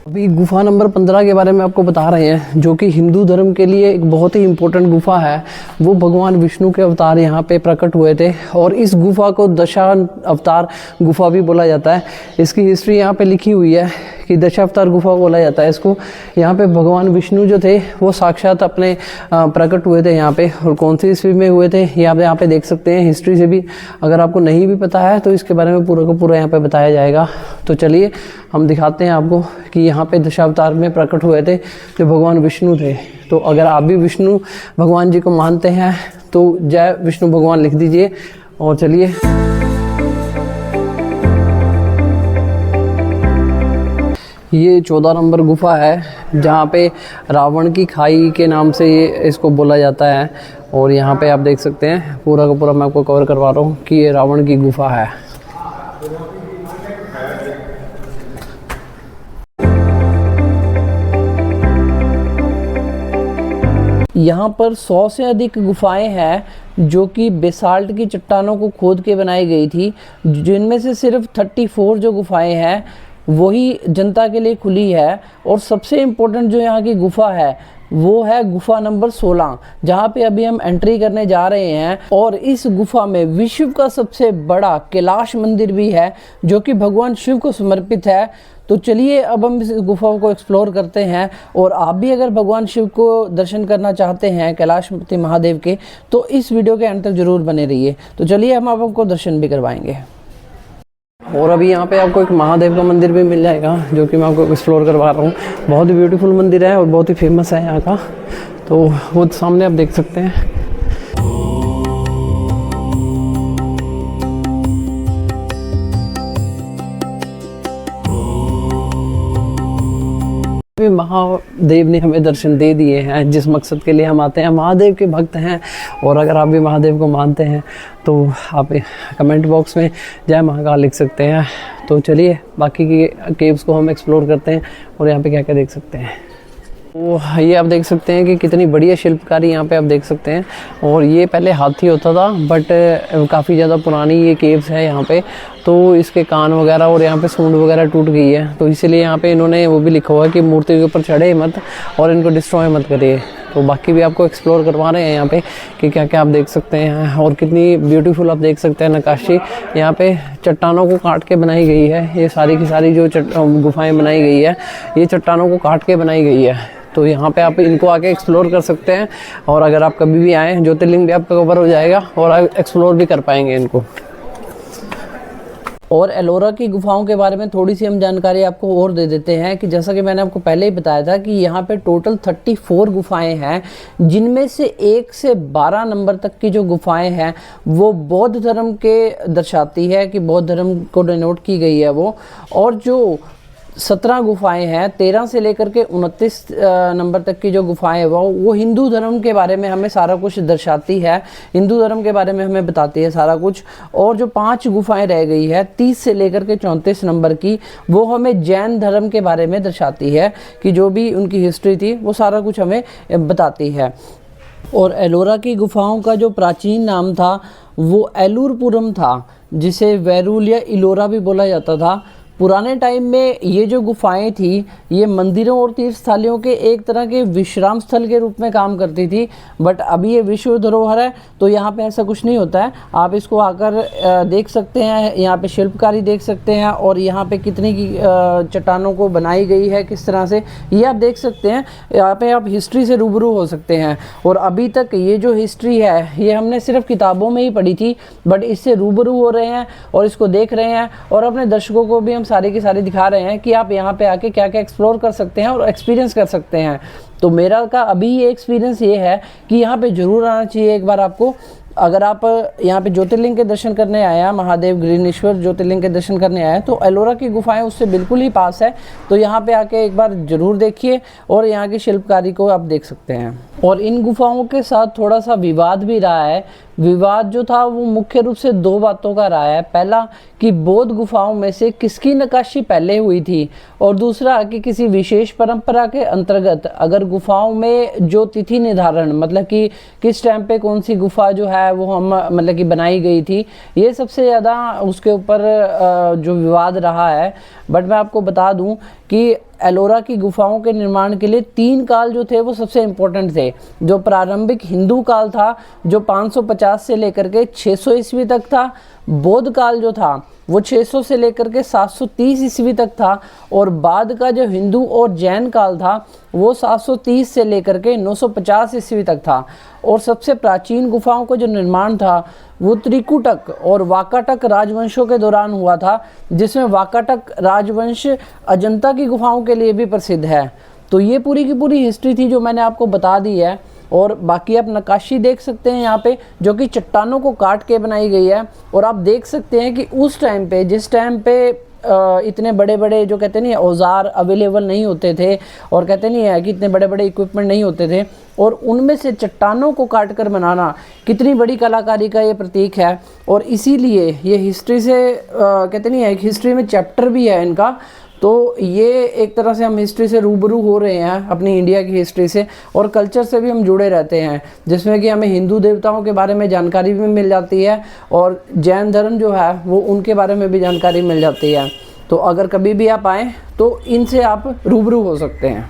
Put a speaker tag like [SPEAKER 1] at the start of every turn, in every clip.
[SPEAKER 1] अभी गुफा नंबर 15 के बारे में आपको बता रहे हैं, जो कि हिंदू धर्म के लिए एक बहुत ही इम्पोर्टेंट गुफा है। वो भगवान विष्णु के अवतार यहाँ पे प्रकट हुए थे और इस गुफा को दशा अवतार गुफा भी बोला जाता है। इसकी हिस्ट्री यहाँ पे लिखी हुई है कि दशावतार गुफा बोला जाता है इसको। यहाँ पे भगवान विष्णु जो थे वो साक्षात अपने प्रकट हुए थे यहाँ पे, और कौन सी ईस्वी में हुए थे ये आप यहाँ पे देख सकते हैं। हिस्ट्री से भी अगर आपको नहीं भी पता है तो इसके बारे में पूरा का पूरा यहाँ पे बताया जाएगा। तो चलिए हम दिखाते हैं आपको कि यहाँ पे दशावतार में प्रकट हुए थे जो भगवान विष्णु थे। तो अगर आप भी विष्णु भगवान जी को मानते हैं तो जय विष्णु भगवान लिख दीजिए। और चलिए ये 14 नंबर गुफा है जहाँ पे रावण की खाई के नाम से ये इसको बोला जाता है। और यहाँ पे आप देख सकते हैं पूरा का पूरा मैं आपको कवर करवा रहा हूँ कि ये रावण की गुफा है। यहाँ पर 100 से अधिक गुफाएं हैं जो कि बेसाल्ट की चट्टानों को खोद के बनाई गई थी, जिनमें से सिर्फ 34 जो गुफाएं हैं वही जनता के लिए खुली है। और सबसे इम्पोर्टेंट जो यहाँ की गुफा है वो है गुफा नंबर 16, जहाँ पे अभी हम एंट्री करने जा रहे हैं। और इस गुफा में विश्व का सबसे बड़ा कैलाश मंदिर भी है जो कि भगवान शिव को समर्पित है। तो चलिए अब हम इस गुफा को एक्सप्लोर करते हैं। और आप भी अगर भगवान शिव को दर्शन करना चाहते हैं कैलाशपति महादेव के, तो इस वीडियो के अंत तक जरूर बने रहिए। तो चलिए हम आपको दर्शन भी करवाएंगे। और अभी यहाँ पे आपको एक महादेव का मंदिर भी मिल जाएगा जो कि मैं आपको एक्सप्लोर करवा रहा हूँ। बहुत ही ब्यूटीफुल मंदिर है और बहुत ही फेमस है यहाँ का। तो वो सामने आप देख सकते हैं। महादेव ने हमें दर्शन दे दिए हैं जिस मकसद के लिए हम आते हैं। महादेव के भक्त हैं और अगर आप भी महादेव को मानते हैं तो आप कमेंट बॉक्स में जय महाकाल लिख सकते हैं। तो चलिए बाकी की केव्स को हम एक्सप्लोर करते हैं और यहाँ पे क्या क्या देख सकते हैं। तो ये आप देख सकते हैं कि कितनी बढ़िया शिल्पकारी यहाँ पे आप देख सकते हैं। और ये पहले हाथी होता था, बट काफ़ी ज़्यादा पुरानी ये केव्स है यहाँ पे। तो इसके कान वगैरह और यहाँ पे सूंड वगैरह टूट गई है, तो इसीलिए यहाँ पे इन्होंने वो भी लिखा हुआ है कि मूर्ति के ऊपर चढ़े मत और इनको डिस्ट्रॉय मत करिए। तो बाकी भी आपको एक्सप्लोर करवा रहे हैं यहाँ पे कि क्या क्या आप देख सकते हैं। और कितनी ब्यूटीफुल आप देख सकते हैं नक्काशी यहाँ पे चट्टानों को काट के बनाई गई है। ये सारी की सारी जो गुफाएँ बनाई गई है ये चट्टानों को काट के बनाई गई है। तो यहाँ पे आप इनको आके एक्सप्लोर कर सकते हैं। और अगर आप कभी भी आएँ ज्योतिर्लिंग भी आपका कवर हो जाएगा और एक्सप्लोर भी कर पाएंगे इनको। और एलोरा की गुफाओं के बारे में थोड़ी सी हम जानकारी आपको और दे देते हैं कि जैसा कि मैंने आपको पहले ही बताया था कि यहाँ पे टोटल 34 गुफाएं हैं, जिनमें से 1 से 12 नंबर तक की जो गुफाएं हैं वो बौद्ध धर्म के दर्शाती है कि बौद्ध धर्म को डिनोट की गई है वो। और जो 17 गुफाएं हैं 13 से लेकर के 29 नंबर तक की जो गुफाएं हैं वो हिंदू धर्म के बारे में हमें सारा कुछ दर्शाती है, हिंदू धर्म के बारे में हमें बताती है सारा कुछ। और जो 5 गुफाएं रह गई है 30 से लेकर के 34 नंबर की, वो हमें जैन धर्म के बारे में दर्शाती है कि जो भी उनकी हिस्ट्री थी वो सारा कुछ हमें बताती है। और एलोरा की गुफाओं का जो प्राचीन नाम था वो एलुरपुरम था, जिसे वैरुल या इलोरा भी बोला जाता था। पुराने टाइम में ये जो गुफाएं थी ये मंदिरों और तीर्थ स्थलों के एक तरह के विश्राम स्थल के रूप में काम करती थी, बट अभी ये विश्व धरोहर है तो यहाँ पे ऐसा कुछ नहीं होता है। आप इसको आकर देख सकते हैं, यहाँ पे शिल्पकारी देख सकते हैं और यहाँ पे कितनी की चट्टानों को बनाई गई है किस तरह से, ये आप देख सकते हैं। यहाँ पे आप हिस्ट्री से रूबरू हो सकते हैं। और अभी तक ये जो हिस्ट्री है ये हमने सिर्फ किताबों में ही पढ़ी थी, बट इससे रूबरू हो रहे हैं और इसको देख रहे हैं और अपने दर्शकों को भी हम सारे के सारे दिखा रहे हैं कि आप यहाँ पे आके क्या क्या एक्सप्लोर कर सकते हैं और एक्सपीरियंस कर सकते हैं। तो मेरा का अभी ये एक्सपीरियंस ये है कि यहाँ पे ज़रूर आना चाहिए एक बार आपको। अगर आप यहाँ पे ज्योतिर्लिंग के दर्शन करने आए हैं, महादेव ग्रीनेश्वर ज्योतिर्लिंग के दर्शन करने आए हैं, तो एलोरा की गुफाएं उससे बिल्कुल ही पास है। तो यहाँ पे आके एक बार ज़रूर देखिए और यहाँ की शिल्पकारी को आप देख सकते हैं। और इन गुफाओं के साथ थोड़ा सा विवाद भी रहा है। विवाद जो था वो मुख्य रूप से 2 बातों का रहा है। पहला कि बौद्ध गुफाओं में से किसकी नक्काशी पहले हुई थी, और दूसरा कि किसी विशेष परंपरा के अंतर्गत अगर गुफाओं में जो तिथि निर्धारण, मतलब कि किस टाइम पे कौन सी गुफा जो है वो हम मतलब कि बनाई गई थी, ये सबसे ज़्यादा उसके ऊपर जो विवाद रहा है। बट मैं आपको बता दूं कि एलोरा की गुफाओं के निर्माण के लिए 3 काल जो थे वो सबसे इम्पोर्टेंट थे। जो प्रारंभिक हिंदू काल था जो 550 से लेकर के 600 ईस्वी तक था, बौद्ध काल जो था वो 600 से लेकर के 730 ईस्वी तक था, और बाद का जो हिंदू और जैन काल था वो 730 से लेकर के 950 ईस्वी तक था। और सबसे प्राचीन गुफाओं का जो निर्माण था वो त्रिकुटक और वाकाटक राजवंशों के दौरान हुआ था, जिसमें वाकाटक राजवंश अजंता की गुफाओं के लिए भी प्रसिद्ध है। तो ये पूरी की पूरी हिस्ट्री थी जो मैंने आपको बता दी है। और बाकी आप नक्काशी देख सकते हैं यहाँ पे, जो कि चट्टानों को काट के बनाई गई है। और आप देख सकते हैं कि उस टाइम पे, जिस टाइम पे इतने बड़े बड़े जो कहते नहीं औजार अवेलेबल नहीं होते थे, और कहते नहीं है कि इतने बड़े बड़े इक्विपमेंट नहीं होते थे, और उनमें से चट्टानों को काट कर बनाना कितनी बड़ी कलाकारी का ये प्रतीक है। और इसीलिए ये हिस्ट्री से कहते नहीं है, हिस्ट्री में चैप्टर भी है इनका। तो ये एक तरह से हम हिस्ट्री से रूबरू हो रहे हैं, अपनी इंडिया की हिस्ट्री से, और कल्चर से भी हम जुड़े रहते हैं, जिसमें कि हमें हिंदू देवताओं के बारे में जानकारी भी मिल जाती है, और जैन धर्म जो है वो उनके बारे में भी जानकारी मिल जाती है। तो अगर कभी भी आप आएँ तो इनसे आप रूबरू हो सकते हैं।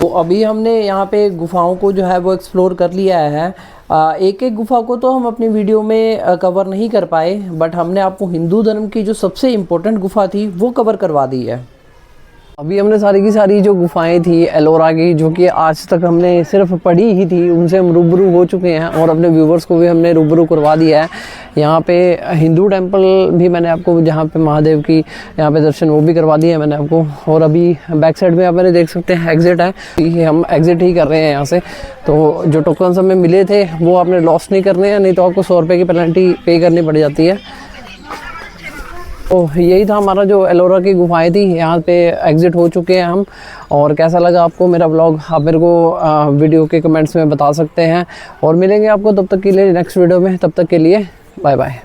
[SPEAKER 1] तो अभी हमने यहाँ पे गुफाओं को जो है वो एक्सप्लोर कर लिया है। एक एक गुफा को तो हम अपनी वीडियो में कवर नहीं कर पाए, बट हमने आपको हिंदू धर्म की जो सबसे इम्पोर्टेंट गुफा थी वो कवर करवा दी है। अभी हमने सारी की सारी जो गुफाएं थी एलोरा की, जो कि आज तक हमने सिर्फ पढ़ी ही थी, उनसे हम रूबरू हो चुके हैं, और अपने व्यूवर्स को भी हमने रूबरू करवा दिया है। यहाँ पे हिंदू टेंपल भी मैंने आपको, जहाँ पे महादेव की यहाँ पे दर्शन वो भी करवा दिए हैं मैंने आपको। और अभी बैक साइड में आप मेरे देख सकते हैं एग्जिट है, हम एग्जिट ही कर रहे हैं यहाँ से। तो जो टोकन्स हमें मिले थे वो आपने लॉस नहीं करने हैं, नहीं तो आपको 100 रुपये की पेनल्टी पे करनी पड़ जाती है। तो यही था हमारा जो एलोरा की गुफाएं थी, यहाँ पे एग्जिट हो चुके हैं हम। और कैसा लगा आपको मेरा व्लॉग, आप मेरे को वीडियो के कमेंट्स में बता सकते हैं। और मिलेंगे आपको तब तक के लिए नेक्स्ट वीडियो में, तब तक के लिए बाय बाय।